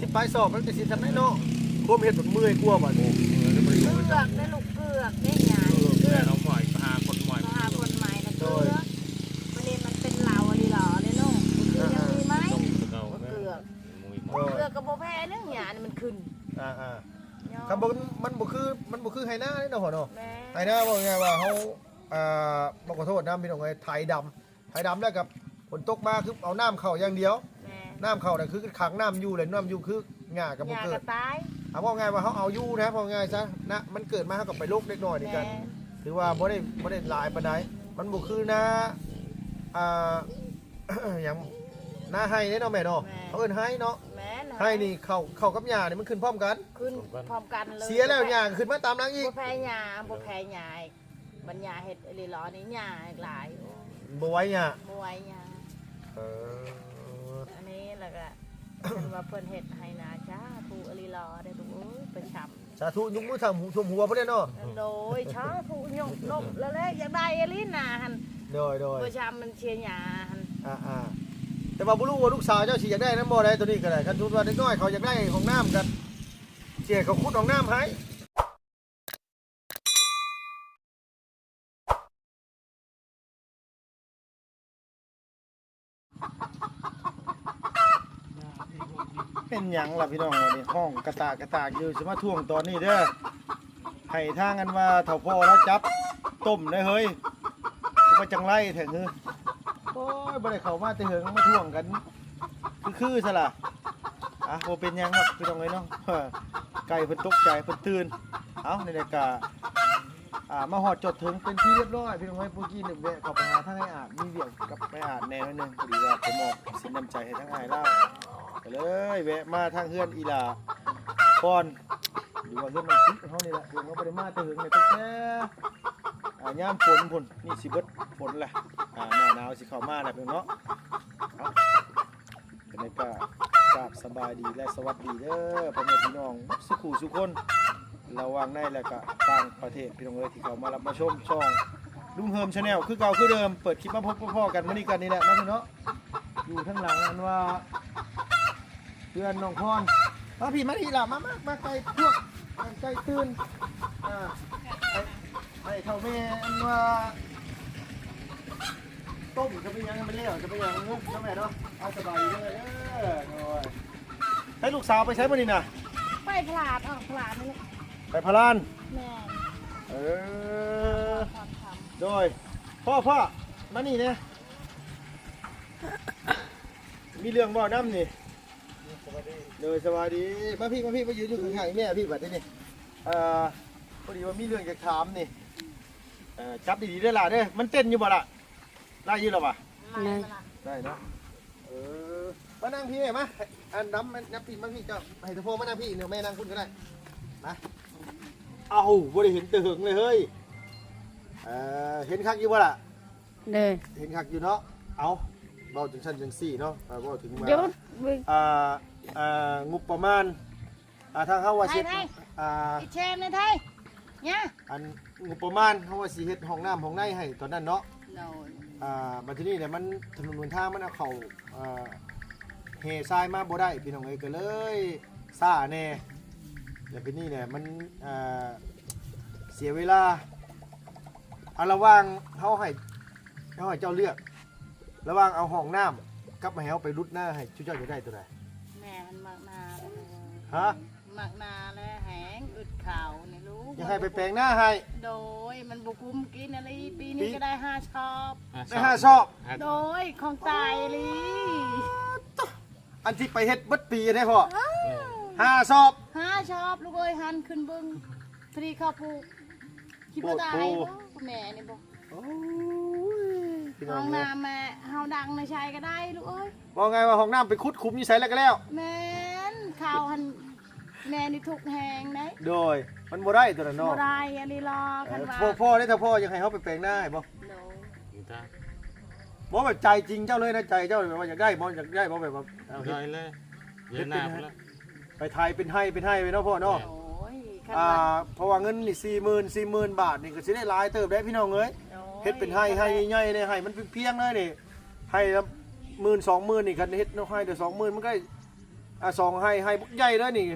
สิไปสอบมันจะสิทำได้เนาะควมเห็ดแบบเมื่อยกลัวบ่โอ้เกือกได้ลูกเกือกได้ใหญ่เกือก น้องหมอยพาคนหมอย มาหาคนใหม่นะเกือกวันนี้มันเป็นเหล่าอะไรหรอเลยน้องคือยังมีไหม เก่า เกือก มุย เกือกกับโบแพ้เรื่องหยานี่มันขึ้น ครับมันบ่คือไฮหน้าเนาะเนาะ แม่ ไฮหน้าบอกไงว่าเขาบอกขอโทษนะพี่น้องไงไทยดำแล้วกับฝนตกมาคือเอาน้ำเข่าอย่างเดียว แม่ น้ำเข่าเนี่ยคือขังน้ำอยู่เลยน้ำอยู่คือหง่ากับ ห บ่ ยา เกิ ก ด ระตาย เอาบอกไงว่าเขาเอาอยู่นะบอกไงซะนะมันเกิดมาเขากับไปโรคเล็กน้อยนี่กัน แม่ ถือว่าบ่ได้หลายปานใดมันบ่คือนะอย่างหน้าให้เนาะแม่เนาะเขาเอิ้นให้เนาะ แม่ ให้นี่เข้ากับหญ้านี่มันขึ้นพร้อมกัน ขึ้นพร้อมกันเลย เสียแล้วหญ้าขึ้นมาตามหลังอีก โบแพ้หยาโบแพ้หยาบรรยาเห็ดอะไรหรอนี่หยาหลาย บ่ไหว้หญ้า บวยหยา เออ อันนี้แล้วก็เป็นว่าเพิ่นเห็ดให้นาจ้าถูกอะไรหรอได้ถูกไปช้ สาธุยกมือทำท่วมหัวเพิ่นเนาะ ำโดยช้าถูกยกลมแล้วแหละอยากได้อลินาหัน โดย ไปช้ำมันเชียร์หยาหัน แต่ว่าบ่รู้ว่าลูกสาวเจ้าสิอยากได้นำบ่ได้ตัวนี้ก็ได้คันทุนว่าเด็กน้อยเขาอยากได้ของน้ำกันเสียเขาขุดของน้ำให้เป็นหยังล่ะพี่น้องวันนี้ห้องกระตากอยู่สิมาท่วงตอนนี้เด้อให้ทางกันว่าเฒ่าพ่อแล้วจับต้มได้เฮ้ยสิมาจังไรแท้คือโอ้ยบ่ได้เข้ามาแต่เหิงมาท่วงกันคือซะล่ะบ่เป็นหยังหรอกพี่น้องเอ้ยเนาะไก่เพิ่นตกใจเพิ่นตื่นเอ้าในรายการมาฮอดจดถึงเป็นที่เรียบร้อยพี่น้องเอ้ยเมื่อกี้นึกแวะเข้าไปหาทางไอ้อาบมีเวียกกับไอ้อาบแน่นิดนึงพอดีว่าผมมอบสินน้ำใจให้ทั้งอ้ายเล่าก็เลยแวะมาทางเฮือนอีหลาก่อนหรือว่าเฮือนน้องติ๊กเฮานี่แหละเดี๋ยวเราบ่ได้มาแต่เหิงเลยตั้งแต่ยามฝนพุ่นนี่สิเบิดฝนแหละหน้าหนาวสิเข้ามาแล้วพี่น้องเนาะเป็นไงก็กราบสบายดีและสวัสดีเด้อพ่อแม่พี่น้องสุขุสุคนระหว่างในและก็ต่างประเทศพี่น้องเอ้ยที่เข้ามารับมาชมช่องลุงเฮิมชาแนลคือเก่าคือเดิมเปิดคลิปมาพบพ่อกันมื้อนี้กันนี่แหละนะพี่เนาะอยู่ข้างหลังอันว่าเพื่อนน้องพรมาพี่มาทีละมาไกลพวกไกลตื่นไอ้เท่าแม่อันว่าต้มจะไปยังมันเลี้ยวจะไปยังงุ้มนะแม่เนาะเอาสบายเลยให้ลูกสาวไปใช้บ่นี่น่ะ ไปพลาดพลาดนี่แหละ ไปพาราน แม่ ความท โดยพ่อมานี่เนี่ยมีเรื่องบ่น้ำนี่โดยสวัสดีมาพี่มายืนอยู่ข้างๆแม่พี่บัดนี้พอดีว่ามีเรื่องจะถามนี่จับดีๆได้ล่ะเด้อมันเต้นอยู่บ่ล่ะได้อยู่หรอวะ ำไล่มา ได้เนาะมานั่งพี่แม่มาอันน้ำมันนับพี่มาพี่เจ้าให้ทุกพ่อมานั่งพี่เดี๋ยวแม่นั่งคุณก็ได้มาเอาบ่ได้เห็นตึงเลยเฮ้ยเห็นคักอยู่บ่ล่ะ เลย เห็นคักอยู่เนาะเอาเบาถึงชั้นจังสี่เนาะเบาถึงมา เดี๋ยว งบประมาณทางเขาว่า ไท สิ ยไทย อีเชนในไทยเนี่ย อันงบประมาณเขาว่าสิเฮ็ดห้องน้ำห้องในให้ตอนนั้นเนาะ โน่น บัดทีนี้เนี่ยมันถนนหนทางมันเอาเข้าเฮทรายมาบ่ได้พี่น้องเอ้ยก็เลยซ่าแน่แล้วทีนี้เนี่ยมันเสียเวลาระหว่างเขาให้เจ้าเลือกระหว่างเอาห้องน้ำกับมาให้เอาไปรุดหน้าให้ชุเจ้าจะได้ตัวใด แม่มันมักนา ฮะ มักนาและแหงอึดข่าวนี่รู้ อยากให้ไปแปลงหน้าให้ โดยมันบุคุ้มกินอะไรปีนี้ก็ได้5ชอบ ได้5ชอบ โดยของตายลี อันที่ไปเฮ็ดเบัดปีได้พ่อ5ชอบ 5ชอบลูกเอ้ยหันขึ้นเบิ้งพอดีข้าวปลูกคิดว่าได้บ่แม่นี่บ่ โอ้ยพี่น้ ห้ อ อง ง เนี่ย น้ำแม่เฮาดังในชายก็ได้ลูกเอ้ย บอกไงว่าห้องน้ำไปคุดคุ้มอยู่ใส่แล้วก็แล้ว แม่นข้าวหันแม่นี่ทุกแหงไหน โดยมันบ่ได้ตัวนั้น บ่ เนาะ ได้อันนี้รอคันว่า พ่อได้ถ้าพ่ออยากให้เขาไปแปลงหน้าให้บ่ โดย บ่แบบใจจริงเจ้าเลยนะใจเจ้าแบบว่าอยากได้บ่แบบว่าเอาเฮ็ด ได้เลยเย็นหน้าแล้ว ไปไทยเป็นให้ไปเนาะพ่อเนาะ โอ้ยคันว่า เพราะว่าเงินนี่40,000 บาทนี่ก็สิได้หลายเติบได้พี่น้องเอ้ย โอ้ย เฮ็ดเป็นให้ใหญ่ๆเลยให้มันเพียงเลยนี่ให้ละ10,000 20,000นี่คันเฮ็ดเนาะให้เดี๋ยว20,000มันก็ได้ สองให้บุกใหญ่เลยนี่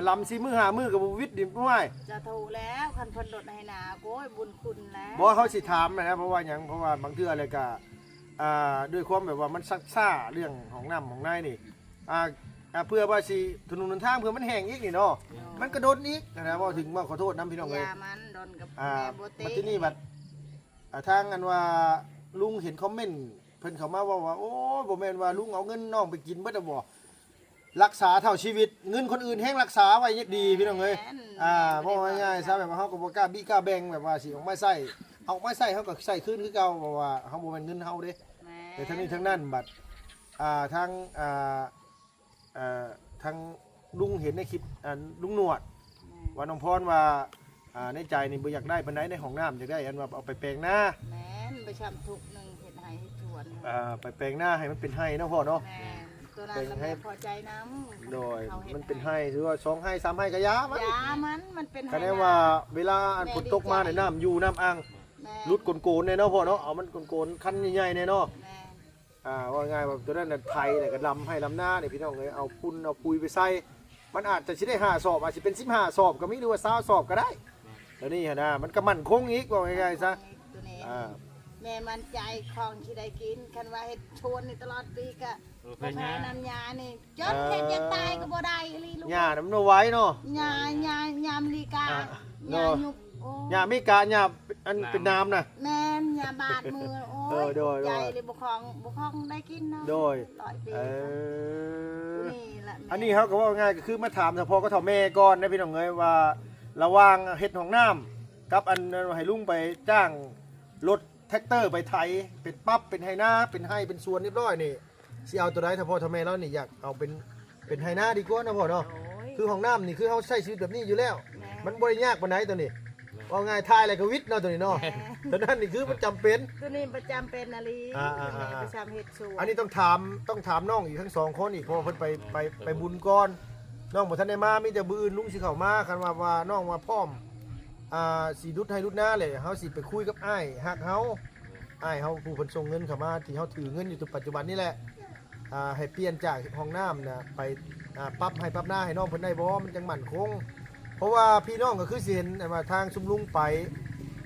ลำ4 มื้อ 5 มื้อกับวิทย์ดิบ่ง่าย จะถูกแล้วคันเพิ่นดดให้นาโอ้ยบุญคุณแล้ว บ่เขาสิถามนะเพราะว่าหยังเพราะว่าบางเทื่ออะไรก็ด้วยความแบบว่ามันซักซ่าเรื่องของน้ำของนายนี่เพื่อว่าสิถนนหนทางเพื่อมันแห้งอีกนี่เนาะมันก็โดนอีกนะว่าถึงว่าขอโทษน้ำพี่น้องเลย ยามันโดนกับแม่โบเต้ บัดที่นี่บัดทางอันว่าลุงเห็นคอมเมนต์เพิ่นเข้ามาว่าโอ้ยบ่แม่นว่าลุงเอาเงินน้องไปกินเบิดบ่รักษาเท่าชีวิตเงินคนอื่นแห้งรักษาไว้ยังดีพี่น้องเอ้ยบ่ง่ายๆซะแบบว่าเฮาก็บ่กล้าบี้กล้าแบ่งแบบว่าสิออกมาใช้เอามาใช้เฮาก็ใช้คืนคือเก่าเพราะว่าเฮาบ่แม่นเงินเฮาเด้แต่ทั้งนี้ทั้งนั้นบัดทางลุงเห็นในคลิปลุงหนวดว่าน้องพรว่าในใจนี่บ่อยากได้ปานใดในห้องน้ำอยากได้อันว่าเอาไปแปลงหน้าแม่นไปช้ำทุกหนึงเฮ็ดให้ชวน ไปแปลงหน้าให้มันเป็นไห้เนาะพ่อเนาะ แม่นตัวนั้นก็ไม่พอใจน้ำ โดยมันเป็นไห้หรือว่า2ไห้3ไห้ก็ยามัน ยามันเป็น ก็ได้ว่าเวลาอันฝนตกมาในน้ำอยู่น้ำอ่างรุดโกนๆเนี่ยเนาะพ่อเนาะเอามันโกนๆคันใหญ่ๆเนี่ยเนาะว่าง่ายว่าตัวนั้นน่ะไทยเนี่ยก็ลำให้ลำหน้าเนี่ยพี่น้องเลยเอาปุ้นเอาปุยไปใส่มันอาจจะสิได้5 สอบอาจจะเป็น15 สอบก็มีหรือว่า20 สอบก็ได้แล้วนี่นะมันก็มั่นคงอีกว่าง่ายๆซะแม่มันใจคลองที่ได้กินคันว่าเฮ็ดชวนนี่ตลอดปีก็บ่แพ้น้ำยานี่จนเฮ็ดจะตายก็บ่ได้ลีลูกหญ้าน้ำนไว้เนาะยามลีกาหญ้ายุบหญ้ามิกาหญ้าอันเป็นน้ำน่ะแม่นหญ้าบาดมือโอ้ยใจเลยบ่คลองได้กินเนาะโดยนี่แหละอันนี้เฮาก็ว่าง่ายก็คือมาถามเฉพาะก็เฒ่าแม่ก่อนนะพี่น้องเอ้ยว่าระหว่างเฮ็ดห้องน้ำกับอันให้ลุงไปจ้างรถแท็กเตอร์ไปไถเป็นปั๊บเป็นไฮนาเป็นไฮเป็นสวนเรียบร้อยนี่สิเอาตัวใดถ้าพ่อทำแม่แล้วนี่อยากเอาเป็นไฮนาดีกว่านะพ่อเนาะคือห้องน้ำนี่คือเขาใช้ชีวิตแบบนี้อยู่แล้วมันบ่ได้ยากปานใดตัวนี้ว่าง่ายทายอะไรก็วิทย์เนาะตัวนี้เนาะตัวนั้นนี่คือมันจำเป็นตัวนี้ประจำเป็นนาลีประจำเฮ็ดสวนอันนี้ต้องถามน้องอีกทั้ง2 คนอีกเพราะเพิ่นไปบุญก่อนน้องบ่ทันได้มามีแต่บื้ออื่นลุงสิเข้ามาคันว่าน้องมาพร้อมสีดุดให้ดุดหน้าเลยเฮาสิไปคุยกับอ้ายฮักเฮาผู้เพิ่นส่งเงินเข้ามาที่เฮาถือเงินอยู่ปัจจุบันนี่แหละให้เปลี่ยนจากห้องน้ำนะไปปรับหน้าให้น้องเพิ่นได้บ่มันจังมั่นคงเพราะว่าพี่น้องก็คือสิเห็นว่าทางชุมลุงไป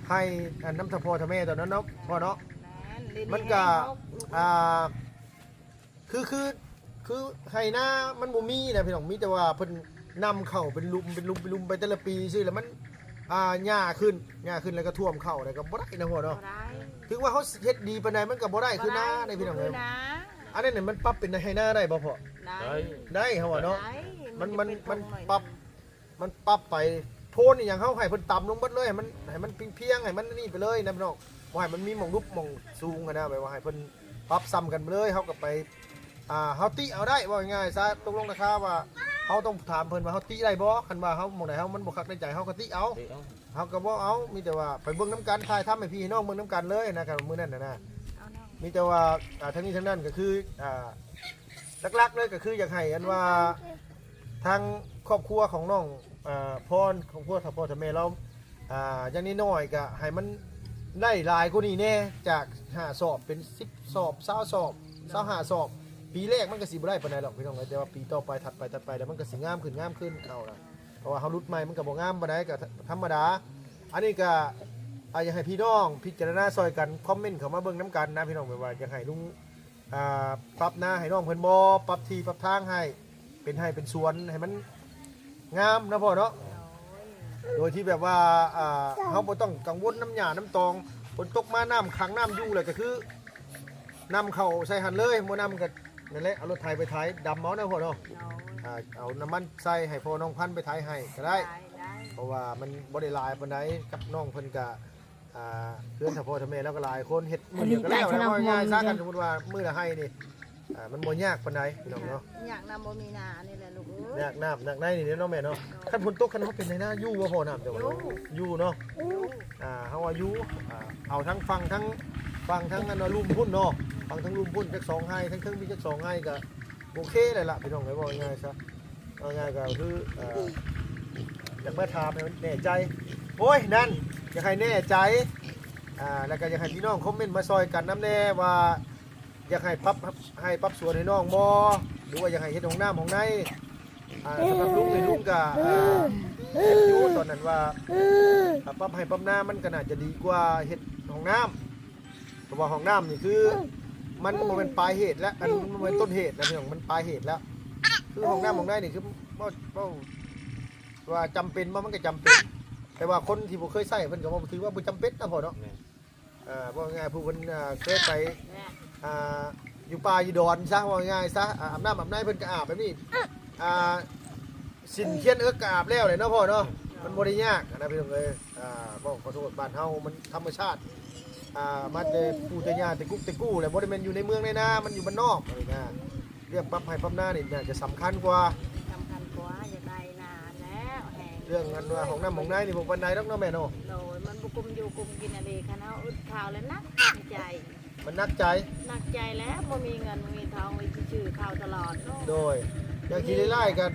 ให้น้ำทะพอทะแม่ตอนนั้นเนาะพ่อเนาะมันก็คือให้หน้ามันบ่มีนะพี่น้องมีแต่ว่าเพิ่นนำเข้าเป็นลุมไปแต่ละปีซื่อแล้วมันหญ้าขึ้นแล้วก็ท่วมเข้าแล้วก็บ่ได้นะพ่อเนาะถึงว่าเขาเฮ็ดดีปานใดมันก็บ่ได้คือหน้าในพี่น้องเอ้ยอันนั้นมันปรับเป็นให้หน้าได้บ่พ่อได้เฮาว่าเนาะมันปรับไปโทนนี่อย่างเฮาให้เพิ่นต่ำลงเบิดเลยให้มันเพียงให้มันนี่ไปเลยนะพี่น้องบ่ให้มันมีหม่องรุบหม่องสูงนะแบบว่าให้เพิ่นปรับซ้ำกันไปเลยเฮาก็ไปเฮาติเอาได้ว่าง่ายๆซะตกลงราคาว่าเฮาต้องถามเพิ่นว่าเฮาติได้บ่คันว่าเฮาหม่องใดเฮามันบ่คักในใจเฮาก็ติเอาเฮาก็บ่เอามีแต่ว่าไปเบิ่งน้ำกันถ่ายทำให้พี่น้องเบิ่งน้ำกันเลยนะครับมื้อนั้นน่ะนะมีแต่ว่าทั้งนี้ทั้งนั้นก็คือหลักๆเลยก็คืออยากให้อันว่าทางครอบครัวของน้องพรของพวกพ่อทำแม่เราอย่างนี้น้อยก็ให้มันได้หลายกว่านี้แน่จาก5 สอบเป็น10 สอบ20 สอบ25 สอบปีแรกมันก็สิบ่ได้ปานใดหรอกพี่น้องแต่ว่าปีต่อไปถัดไปแล้วมันก็สิงามขึ้นเอาล่ะเพราะว่าเฮารุดใหม่มันก็บ่งามปานใดก็ธรรมดาอันนี้ก็อยากให้พี่น้องพิจารณาซอยกันคอมเมนต์เข้ามาเบิ่งน้ำกันนะพี่น้องแบบว่าอยากให้ลุงปรับหน้าให้น้องเพิ่นบ่ปรับที่ปรับทางให้เป็นสวนให้มันงามนะพ่อเนาะโดยที่แบบว่าเฮาบ่ต้องกังวลน้ำหญ้าน้ำตองฝนตกมาน้ำขังน้ำอยู่เลยก็คือน้ำเข้าใส่หันเลยบ่น้ำก็นั่นแหละเอารถไถไปไถดำเมานะพ่อเนาะเอาน้ำมันใส่ให้พ่อน้องพันไปไถให้ก็ได้เพราะว่ามันบ่ได้หลายปานใดกับน้องเพิ่นก็เพื่อนถ้าพ่อถ้าแม่แล้วก็หลายคนเฮ็ดมื้อเดียวก็แล้วนะง่ายๆซะกันสมมุติว่ามื้อละให้นี่มันบ่ยากปานใดพี่น้องเนาะยากน้ำบ่มีนานี่แหละลูกเอ้ยยากน้ำในนี่เนาะแม่เนาะคันฝนตกคันเฮาเป็นในนาอยู่บ่พอน้ำจังว่าอยู่เนาะเฮาว่าอยู่เอาทั้งฟังทั้งอันลุ่มพุ่นเนาะฟังทั้งลุ่มพุ่นจัก2ให้ทั้งมีจัก2ให้ก็โอเคเลยล่ะพี่น้องเอ้ยว่าง่ายซะเอาง่ายก็คืออยากมาถามให้แน่ใจโอ้ยนั่นอยากให้แน่ใจแล้วก็อยากให้พี่น้องคอมเมนต์มาซอยกันน้ำแน่ว่าอยากให้ปรับสวนให้น้องบ่ หรือว่าอยากให้เฮ็ดห้องน้ำห้องในสำหรับลุงเลยลุงก็เฮ็ดอยู่ตอนนั้นว่าปรับให้ปรับหน้ามันก็น่าจะดีกว่าเฮ็ดห้องน้ำเพราะว่าห้องน้ำนี่คือมันบ่เป็นปลายเหตุแล้วอันมันเป็นต้นเหตุนะพี่น้องมันปลายเหตุแล้วคือห้องน้ำห้องในนี่คือว่าจำเป็นบ่มันก็จำเป็นแต่ว่าคนที่บ่เคยใช้เพิ่นก็บ่ถือว่าบ่จำเป็นนะพ่อเนาะว่าง่ายผู้เพิ่นเคยไปอยู่ป่าอยู่ดอนซะว่าง่ายซะอาบน้ำอาบในเพิ่นก็อาบแบบนี้สินเคียนก็อาบแล้วเลยเนาะพ่อเนาะมันบ่ได้ยากนะพี่น้องเอ้ยบ่ขอโทษบ้านเฮามันธรรมชาติมาแต่ปู่แต่ย่าแต่กุ๊กแต่กู้แหละบ่ได้แม่นอยู่ในเมืองในนามันอยู่บ้านนอกอะไรนะเรื่องปรับให้ปรับหน้านี่น่าจะสำคัญกว่า สำคัญกว่าอย่างไรนานแล้วแหง เรื่องอันว่าของน้ำของในนี่บ่ปานใดดอกเนาะแม่เนาะ โดยมันบุกุมอยู่กุมกินอะไรคันเอาอึดข่าวแล้วนักใจ มันนักใจ หนักใจแล้วบ่มีเงินบ่มีทองไว้ชื่อข่าวตลอดเนาะ โดยอย่างที่ไล่ๆกัน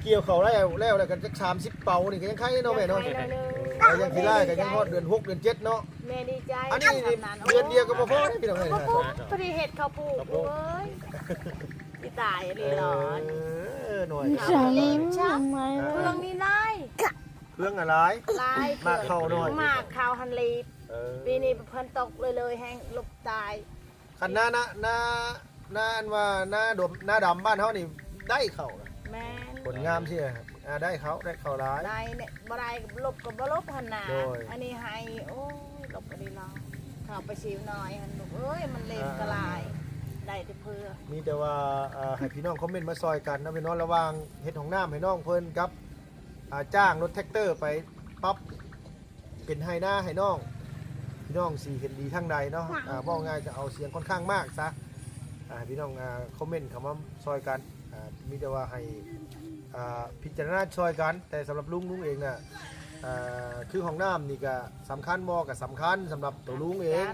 เกี่ยวเขาแล้วกันจัก30เป่านี่ก็ยังไข่เนาะแม่เนาะอย่างที่ไล่กันยังฮอดเดือน6เดือน7เนาะ แม่ดีใจ อันนี้เดือนเดียวก็บ่พอพี่น้องเอ้ย บ่พอพอดีเห็ดข้าวปลูกเอ้ยสิตายอะไรหรอ หน่อย ข้าวรีบชักเครื่องนี่นาย เครื่องอะไร ลาย มากเข้าหน่อย มากข้าวหันรีบปีนี้เพิ่นตกเลยแห้งลบตาย คันหน้าอันว่าหน้าดำบ้านเฮานี่ได้เข้า แม่น ผลงามใช่ไหมได้เขาร้าย ได้เนี่ยบ่ได้ลบก็บ่ลบหั่นน่ะ โดย อันนี้ให้โอ้ยลบก็ดีแล้วเข้าไปชิวหน่อยหั่นลูกเอ้ยมันเลนกระลายได้แต่เพื่อ มีแต่ว่าให้พี่น้องคอมเมนต์มาซอยกันนะพี่น้องระหว่างเฮ็ดของน้ำให้น้องเพิ่นกับจ้างรถแท็กเตอร์ไปปั๊บเป็นให้หน้าให้น้องพี่น้องสีเห็นดีทั้งใดเนาะบอกง่ายจะเอาเสียงค่อนข้างมากซะพี่น้องคอมเมนต์คำว่าซอยกันมีแต่ว่าให้พิจารณาซอยกันแต่สำหรับลุงเองน่ะคือของน้ำนี่ก็สำคัญบ่กับสำคัญสำหรับตัวลุงเอง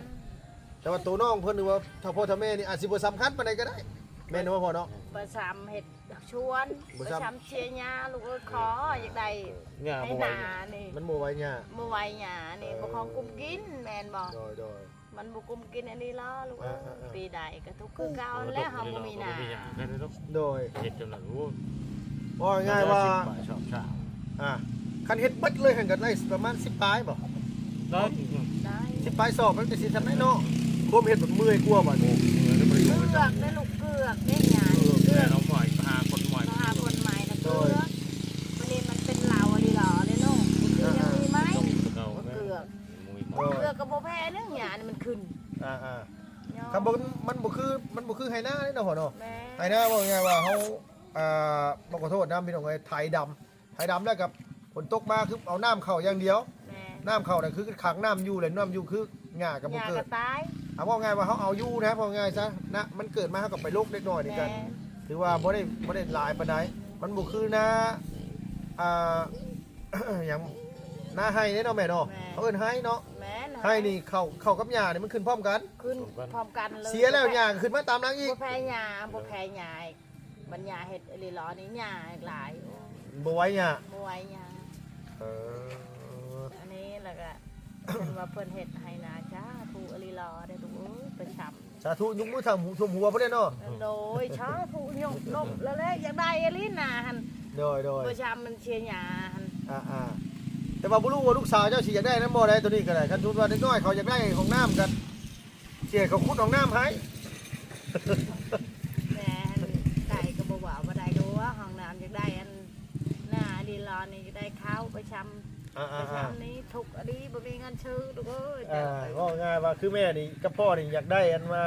แต่ว่าตัวน้องเพิ่นหรือว่าถ้าพ่อถ้าแม่นี่อาจสิบ่สำคัญปานใดก็ได้แม่นบ่พ่อเนาะ ประชามเห็ดชวนประชามเชียร์ยาลูกเอ้ยขออยากได้ เนี่ย ให้ บ่ ห ไหว นานี่ มันบ่ไหวเนี่ย บ่ไหวหยานี่บ่ของกุมกินแม่นบ่ โดย มันบ่กุมกินอันนี้ล้อลูกเอ้ยปีใดก็ทุกข์คือเก่าแล้วเฮาบ่มีหนา โดย เฮ็ดจนหลังรู้ ว่าง่ายว่า ชอบชา คันเฮ็ดเบิดเลยหั่นก็ได้ประมาณ10ปลายบ่ ได้ ได้ 10ปลายสอบมันจะสิทำได้เนาะควมเฮ็ดแบบเมื่อยกลัวบ่นี่ เกือกได้ลูกเกือกได้หยาเกื แม่ อก น้องหมอยหาคนหมอย มาหาคนใหม่นะเกือกวันนี้มันเป็นเหล่าอันนี้หรอเลยเนาะคือยังมีไหม เก่า เกือก มุ้ย เกือกกับบ่แพ้เรื่องหยานี่มันขึ้น ครับมันบ่คือไหหน้าเนาะพ่อเนาะ แม่ ไหหน้าว่าง่ายว่าเฮาบ่ขอโทษนะพี่น้องเอ้ยไถดำแล้วกับฝนตกมาคือเอาน้ำเข้าอย่างเดียว แม่ น้ำเข้าน่ะคือขังน้ำอยู่เลยน้ำอยู่คือหญ้ากับ ห บ่ ยา เกิ ก็ ด ตาย ว่าไงว่าเขาเอาอยู่นะพอไงซะนะมันเกิดมาเขากับไปโรคเล็กน้อยนี่กันถือว่าบ่ได้หลายปานใดมันบ่คือนะอย่างหน้าให้เนาะแม่เนาะเขาเอิ้นให้เนาะ แม่น ให้นี่เข้ากับหญ้านี่มันขึ้นพร้อมกัน ขึ้นพร้อมกันเลย เสียแล้วหญ้าขึ้นมาตามหลังอีก บ่แพ้หยาบ่แพ้หยาอีกบัญญาเฮ็ดอหลีหลอนี่หยาอีกหลาย บ่ไหวหญ้า บ่ไหวหยา เออ อันนี้แล้วก็เพิ่นว่าเพิ่นเฮ็ดให้นาจ้าถูกอหลีหลอได้ลูกเอ้ยประชับ สาธุยกมือทำชมหัวเพิ่นเนาะ โดยช้าถูกยกนกแล้วแหละอยากได้อหลีนาหั่น โดย ประชับมันเชียร์หยาหั่น แต่ว่าบ่รู้ว่าลูกสาวเจ้าสิอยากได้นำบ่ได้ตัวนี้ก็ได้คันทุนว่าเด็กน้อยเขาอยากได้ของน้ำกันเสียเขาขุดของน้ำให้ แม่หั่นไก่ก็บ่ว่าบ่ได้ดูว่าห้องน้ำอยากได้อันหน้าอหลีหลอนี่อยากได้ข้าวประชับประชับนี้ทุกอหลีบ่มีเงินซื้อลูกเอ้ย ว่าง่ายว่าคือแม่นี่กับพ่อนี่อยากได้อันว่า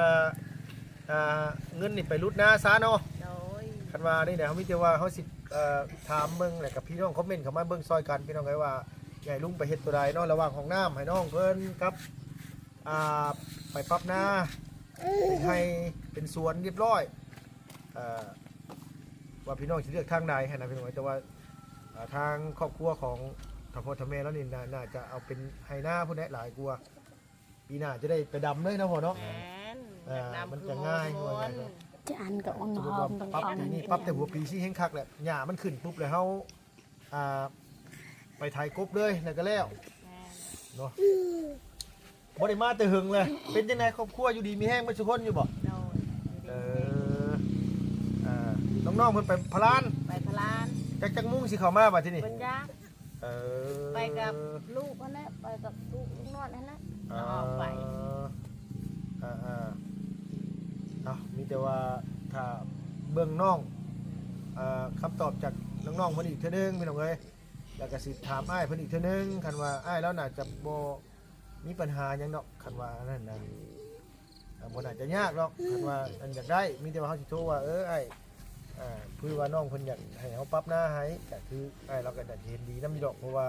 เงินนี่ไปรุดนาซะเนาะ โดย คันว่านี่เดี๋ยวเขามีแต่ว่าเขาสิถามเบิ่งแหละกับพี่น้องคอมเมนต์เข้ามาเบิ่งซอยกันพี่น้องไงว่าใหญ่ลุงไปเฮ็ดตัวใดเนาะระหว่างของน้ำให้น้องเพิ่นกับไปปรับนาให้เป็นสวนเรียบร้อยว่าพี่น้องสิเลือกทางใดให้นะพี่น้องแต่ว่าทางครอบครัวของทางพ่อทางแม่แล้วนี่น่าจะเอาเป็นให้หน้าพวกนี้หลายกว่าปีหน้าจะได้ไปดำเลยนะพ่อเนาะ แม่น มันจะง่ายกว่าไงเนาะ จะอันกับอ่อน สมม ห ติ อ ว่าม ต้อง ปั๊บ ฟัง ปีนี้ปั๊บแต่หัวปีซี่แห้งคักแหละหญ้ามันขึ้นปุ๊บเลยเฮาไปไทยกบเลยแล้วก็แล้ว แม่น เนาะบ่ได้มาแต่หึงเลยเป็นจังไดครอบครัวอยู่ดีมีแห้งบ่ทุกคนอยู่บ่ โดย เออ น้องๆเพิ่นไปพลาน ไปพลาน จักมุ่งสิเข้ามาบัดทีนี้ เพิ่นจ้า เออ ไปกับลูกนั่นแหละไปกับลูกนวดนั่นแหละ อ่า ออกไป มีแต่ว่าถ้าเบื้องน้องคำตอบจากน้องๆเพิ่นอีกเทื่อนึงพี่น้องเอ้ยแล้วก็สิถามอ้ายเพิ่นอีกเทื่อนึงคันว่าอ้ายแล้วน่าจะบ่มีปัญหาหยังดอกคันว่าอันนั้นน่ะบ่น่าจะยากหรอกคันว่าอันอยากได้มีแต่ว่าเฮาสิโทรว่าอ้ายคือว่าน้องเพิ่นอยากให้เฮาปรับหน้าให้ก็คืออ้ายเราก็จะเห็นดีนำอยู่ดอกเพราะว่า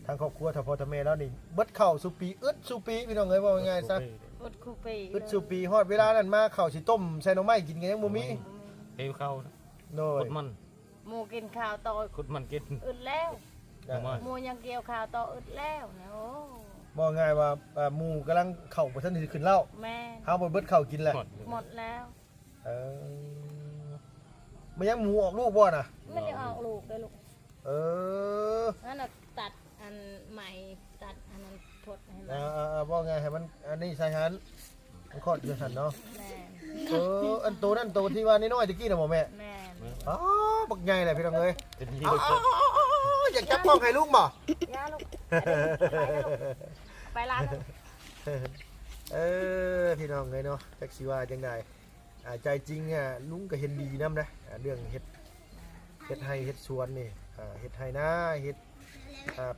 ทางครอบครัวถ้าพ่อถ้าแม่แล้วนี่เบิดเข้าสู่ปีอึดสู่ปีพี่น้องเอ้ยว่าง่ายๆซะ อุดคูปี อึดสู่ปีฮอดเวลานั้นมาข้าวสิต้มใส่หน่อไม้กินกันยังบ่มี เฮวเข้า โดย ขุดมัน หมูกินข้าวโต ขุดมันกิน อึดแล้ว หน่อไม้ หมูยังเกี่ยวข้าวโตอึดแล้วเนี่ยโอ้ บอกง่ายว่าหมู่กำลังเข้าบ่ทันสิขึ้นเหล้า แม่ เฮาบ่เบิดข้าวกินแหละ หมด หมดแล้ว เออมันยังหมูออกลูกบ่น่ะ ไม่ได้ออกลูกเลยลูก เออ นั่นน่ะตัดอันใหม่ตัดอันนั้นทดให้มัน บอกง่ายให้มันอันนี้ใส่หันมันคลอดอยู่หั่นเนาะ แม่ อันโตนั่นโตที่ว่าน้อยๆตะกี้น่ะบ่แม่ แม่ อ๋อบักใหญ่แหละพี่น้องเอ้ย เป็นที่ อยากจับกล้องให้ลูกบ่ ย่าลูกไปร้านลูก พี่น้องเลยเนาะจักสิว่าจังไดใจจริงลุงก็เห็นดีนํนะเรื่องเฮ็ดไร่เฮ็ดสวนนี่เฮ็ดไร่นาเฮ็ด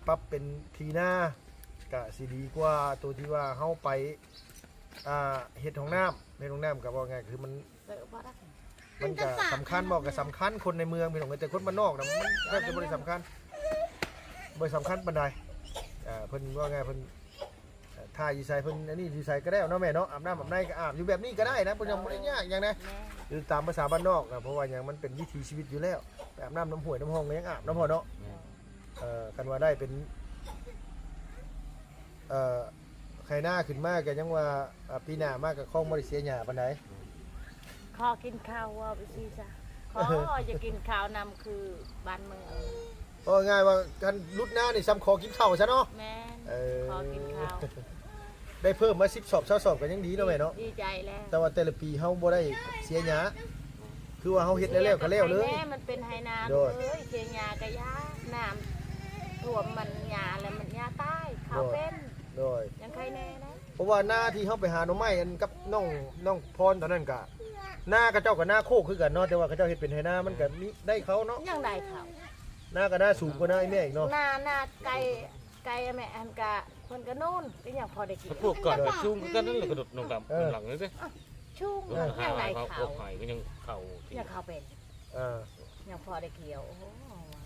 ปรับเป็นทีนาก็สิดีกว่าตัวที่ว่าเฮาไปเฮ็ดห้องน้ำในห้องน้ำก็บ่ง่ายคือมัน เสิร์ฟบ่ได้ มันก็สำคัญบอกก็สำคัญคนในเมืองพี่น้องเอ้ยแต่คนบ้านนอกน่ะมันแทบจะบ่ได้สำคัญปานใดเพิ่นว่าไงเพิ่นถ้าอยู่ใส่เพิ่นอันนี้อยู่ใส่ก็ได้เนาะแม่เนาะอาบน้ำอาบในก็อาบอยู่แบบนี้ก็ได้นะเพิ่นยังบ่ได้ยากหยังนะ แม่ คือตามภาษาบ้านนอกนะเพราะว่าหยังมันเป็นวิถีชีวิตอยู่แล้วไปอาบน้ำน้ำห้วยน้ำห้องก็ยังอาบน้ำพ่อเนาะกันว่าได้เป็นไข่หน้าขึ้นมากก็ยังว่าปีหน้ามากกับข้องบ่ได้เสียหญ้าปานใด ขอกินข้าวว่าไปสิจ้ะขอจะกินข้าวนำคือบ้านเมือง เพราะง่ายว่ากันรุดหน้านี่ซ้ำขอกินข้าวซะเนาะ แม่ ข ขอกินข้าว ได้เพิ่มมา10 สอบ20 สอบก็ยังดีเนาะแม่เนาะ ดีใจแล้ว แต่ว่าแต่ละปีเฮาบ่ได้เสียหญ้าคือว่าเฮาเฮ็ดแล้วก็แล้วเลย แม่มันเป็นไหนา โด เลย ยเชียงยากะยาน้ำท่วมมันยาแล้วมันยาใต้เขาเป็น โดย ยังใครแน่นะ เพราะว่าหน้าที่เฮาไปหาหน่อไม้อันกับน้องพรตอนนั้นก็หน้ากระเจ้ากับหน้าโคกคือกันเนาะแต่ว่ากระเจ้าเฮ็ดเป็นไหหน้ามันก็มีได้เขาเนาะ ยังได้เขา หน้าก็หน้าสูงกว่าหน้าไอ้แม่อีกเนาะ หน้าไก่แม่อันกะคนกะนู่นก็ยังพอได้กิน พวกก่อนไปชุ่มก็นั่นแหละกระโดดลงกับหลังเลยสิ ชุ่ม หา ยังได้ เขา เขา หายก็ยังเข่า ยังเขาเป็น อ่า ยังพอได้เกี่ยวโอ้โห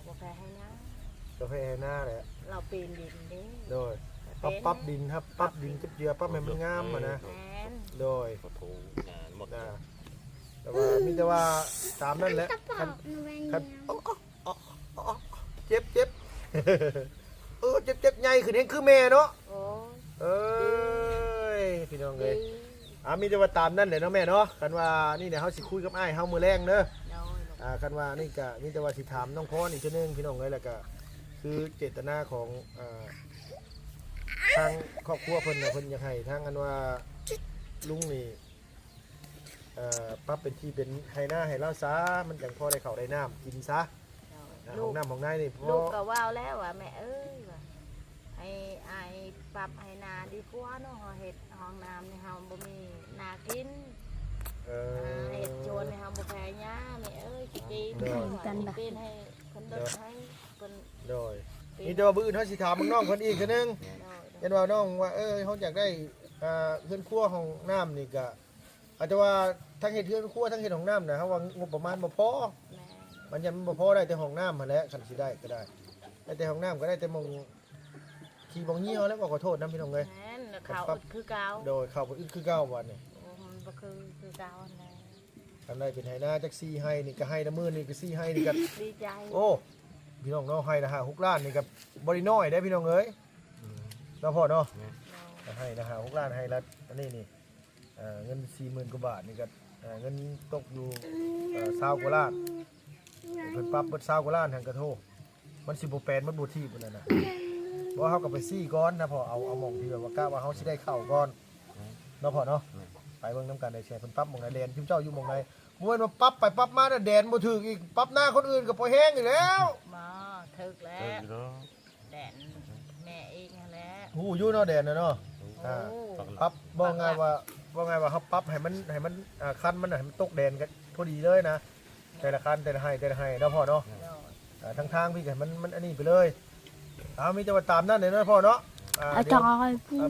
บ่แพ้ให้นะ ก็ให้หน้าแหละ เราปีนดินดิ โดยปรับดินครับปรับดินเจือปรับให้มันงามอ่ะนะ แม่น โดย ขอโทษงานหมด แต่ว่ามีแต่ว่าตามนั่นแหละคันเจ็บเจ็บใหญ่ขึ้นเห็นคือแม่เนาะ โอ้ เอ้ยพี่น้องเอ้ย ดี มีแต่ว่าตามนั่นแหละเนาะแม่เนาะกันว่านี่เนี่ยเฮาสิคุยกับอ้ายเฮามื้อแรงเด้อ น้อยลูก กันว่านี่ก็มีแต่ว่าสิถามน้องพรอีกเทื่อนึงพี่น้องเอ้ยแล้วก็คือเจตนาของทางครอบครัวเพิ่นน่ะเพิ่นอยากให้ทางอันว่าลุงนี่ปรับเป็นที่เป็นไห้หน้าให้เราซะมันจังพอได้ข้าวได้น้ำกินซะ ลู ห้อก งน้ำของนายนี่พ ลู อก ก็ว่าวแล้วว่าแม่เอ้ยว่าให้อายปรับให้นาดีกว่าเนาะเฮ็ดห้องน้ำนี่เฮาบ่มีนากิน เฮ็ดโจรนี่เฮาบ่แพ้หญ้าแม่เอ้ยสิปีนปีนให้เพิ่นลดให้เพิ่น โดยนี่แต่ว่าบื้ออื่นเฮาสิถามน้องเพิ่นอีกเทื่อนึง โดย เห็นว่าน้องว่าเฮาอยากได้เฮือนครัวห้องน้ำนี่ก็อาจจะว่าทั้งเฮ็ดเฮือนครัวทั้งเฮ็ดห้องน้ำน่ะเฮาว่างบประมาณบ่พอ แม่ มันยังบ่พอได้แต่ห้องน้ำหั่นแหละคันสิได้ก็ได้ได้แต่ห้องน้ำก็ได้แต่หมองขี่บ่งเหี่ยวแล้วก็ขอโทษนํพี่น้องเอ้ย แม่นข้าวอึดคือเก่า โดยเข้าบ่อึดคือเก่าวันนี่ โอ้มันบ่คือเก่าอันใด ทำได้เป็นไหหน้าจักซี่ให้นี่ก็ให้น้ำมือนี่ก็ซี่ให้นี่ก็ ดีใจ โอ้พี่น้องเนาะให้นะฮะ6 ล้านนี่ก็บ่ได้น้อยได้พี่น้องเอ้ยเนาะพ่อเนาะให้นะฮะ6 ล้านให้ละอันนี้นี่เงิน 40,000 กว่าบาทนี่ก็เงินตกอยู่20 กว่าล้านเพิ่นปรับเบิด20 กว่าล้านทางกระโทมันสิบ่แปลนมันบ่ทีบนั่นน่ะบ่เฮาก็ไปซี่ก่อนนะพ่อเอาหม่องที่แบบว่ากะว่าเฮาสิได้เข้าก่อนเนาะพ่อเนาะไปเบิ่งนํกันได้แชร์เพิ่นปรับหม่องใดแลนด์จุ๊เจ้าอยู่หม่องใด บ่แม่นว่าปรับไปปรับมาน่ะแดนบ่ถึกอีกปรับหน้าคนอื่นก็บ่แห้งอยู่แล้ว มาถึกแล้ เออ ว อยู่เนาะ แดนแม่เองนั่นแหละ ฮู้อยู่เนาะแดนน่ะเนาะ โอ้ ปรับบ่ง่ายว่าเฮาปรับให้มันคันมันน่ะให้มันตกแดนกันพอดีเลยนะแต่ละคันแต่ละให้เนาะพ่อเนาะ โดย ทางพี่ก็มันอันนี้ไปเลยมีแต่ว่าตามนั่นเลยนะพ่อเนาะเดี๋ยว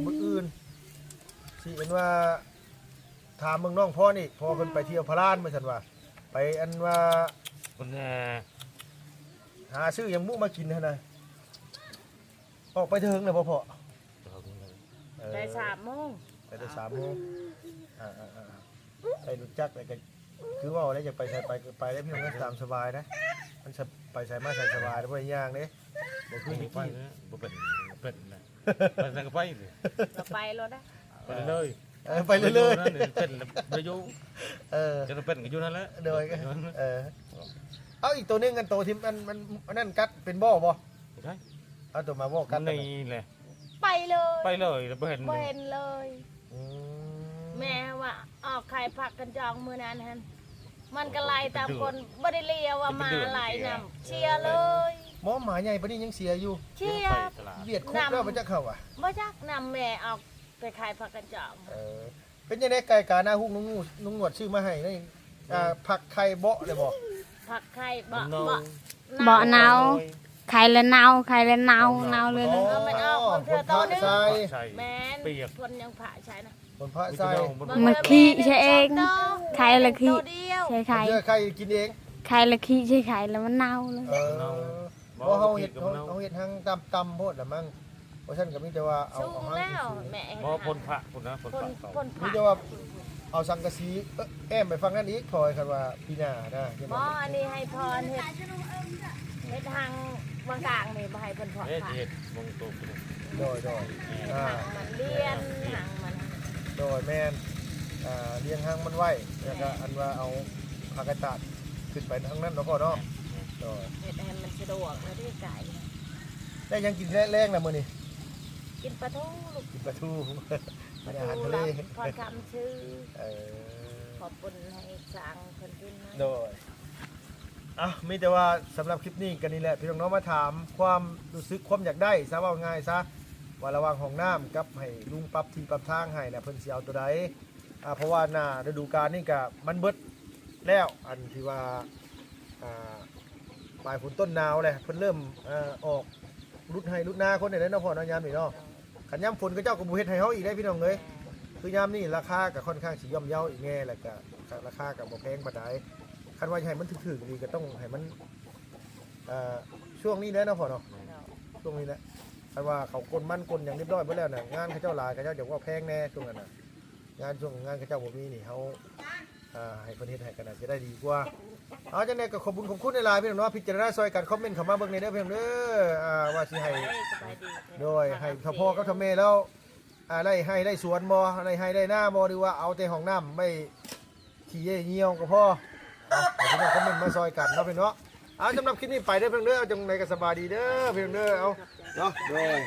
มื้ออื่นสิเห็นว่าถามเมืองน้องพ่อนี่พ่อเพิ่นไปเที่ยวพารานเมื่อซั่นว่าไปอันว่า คนหาซื้อหยังมุมากินหั่นน่ะออกไปเถิงเลยพ่อได้3 โมง ไปได้3 โมงไปรู้จักแล้วก็คือว่าแล้วอยากไปใส่ไปได้พี่น้องตามสบายนะมันไปใส่มาใส่สบายบ่ได้ยากเด้บ่คือ ไป ที่ นะบ่เป็นนะไปนั่นก็ไปสิ เราไปรถได้ ไปเลย ไปเรื่อย นั่นเป็นไปอยู่ ๆ จะเป็นก็อยู่นั่นแหละ โดยเอาอีกตัวนึงกันตัวที่มันนั่นกัดเป็นบ่บ่ ใช่ เอาตัวมาบ่กัด นี่แหละ ไปเลย ไปเลยบ่เห็น บ่เห็นเลย อืม แม่ว่าออกไข่ผักกันจองมื้อนั้นหั่นมันก็ไล่ตามคนบ่ได้เลียวว่ามาหลายนำเชียร์เลย หมอหมาใหญ่ปานนี้ยังเสียอยู่ เชีย ไป ร์ ตลาด เบียดคุกแล้วมันจะเข้าอ่ะ บ่จักนำแม่ออกไปขายผักกันจอง เป็นยังไงไก่กาหน้าหุ้งนุ่งหนวดชื่อมาให้นี่ผักไข่เบาะเลยบ่ ผักไข่บ่ น้อง บ่เนาใครละเนาใครละเนาเนาเลยนะ มันออกคนเทื่อ พ โต ระ นึง ใส่ ใช่ แม่น เปียก คนยังผ่าใช่นะ คนพระใส่ มันขี้ใช่เองใครละขี้ ตัวเดียว ใช่ใคร เยอะไข่กินเอง ใครละขี้ใช่ใครแล้วมันเนาเลย บ่เฮาเฮ็ดทางตำโพดละมั้งเพราะฉะนั้นก็มีแต่ว่าเอา สูง เอา แล้วแม่ บ่พลพระพุ่นนะพล ค พ น ระ คน มี ผ่า แต่ว่าเอาสังกะสีแอมไปฟังนั่นอีกคอยคันว่าปีหน้านะ บ่อันนี้ให้พรเฮ็ดทางบางกลางนี่บ่ให้เพิ่นผ่า เฮ็ดเฮ็ดมงตัวพุ่น โดย ทางมันเลียนทางมัน โดยแมนเลี้ยงหางมันไว้แล้วก็อันว่าเอาผักกระตาดขึ้นไปทางนั้นแล้วก็เนาะโดย เฮ็ดให้มันสะดวกแล้วที่ไก่ ได้ยังกินแรงๆนะมื้อนี้ กินปลาทูลูก กินปลาทู ปลา อาหาร ทู ทะเล รับพรคำชื่อ เออ ขอบคุณให้สั่งเพิ่นกินนะ โดยมีแต่ว่าสำหรับคลิปนี้กันนี่แหละพี่น้องๆมาถามความรู้สึกความอยากได้ซะว่าง่ายซะว่าระหว่างห้องน้ำกับให้ลุงปรับที่ปรับทางให้นะเพิ่นสิเอาตัวใดเพราะว่าหน้าฤดูกาลนี่ก็มันเบิดแล้วอันที่ว่าปลายฝนต้นหนาวเลยเพิ่นเริ่มออกรุดให้รุดนาคนได้เนาะพ่อเนาะยามนี่เนาะคันยามฝนก็เจ้าก็บ่เฮ็ดให้เฮาอีกได้พี่น้องเอ้ยคือยามนี่ราคาก็ค่อนข้างสิย่อมเยาอีกแน่แล้วก็ราคาก็บ่แพงปานใดคันว่าให้มันถึกๆนี่ก็ต้องให้มันช่วงนี้แหละเนาะพ่อเนาะช่วงนี้แหละคันว่าเขากลมันกลอย่างเรียบร้อยเบิดแล้วน่ะงานเขาเจ้าหลายเขาเจ้าจะว่าแพงแน่ช่วงนั้นน่ะงานเขาเจ้าบ่มีนี่เฮาให้ประเทศให้กันจะได้ดีกว่าเอาจังได๋ก็ขอบคุณในไลน์พี่น้องเนาะพิจารณาซอยกันคอมเมนต์เข้ามาเบิ่งในเด้อพี่น้องเด้อว่าสิให้ สบายดี โดยให้พ่อกับทำแม่แล้วได้สวนบ่ได้หน้าบ่หรือว่าเอาแต่ห้องน้ำไม่ขี้เยี่ยวก็พอให้พี่น้องคอมเมนต์มาซอยกันเนาะพี่น้องเอาสำหรับคลิปนี้ไปเด้อพี่น้องเด้อจังได๋ก็สบายดีเด้อพี่น้องเด้อเอาเนาะโดย